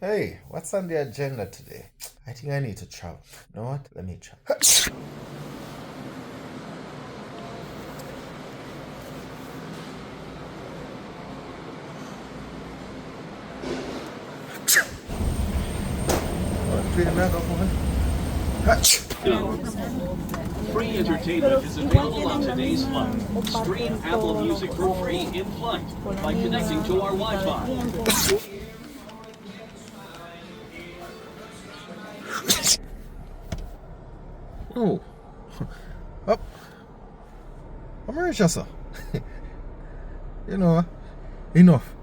Hey, what's on the agenda today? I think I need to travel. You know what? Let me travel. Play the megaphone. Free entertainment is available on today's flight. Stream Apple Music for free in flight by connecting to our Wi-Fi. Oh. Up. I'm Mauritius, sir. You know, enough.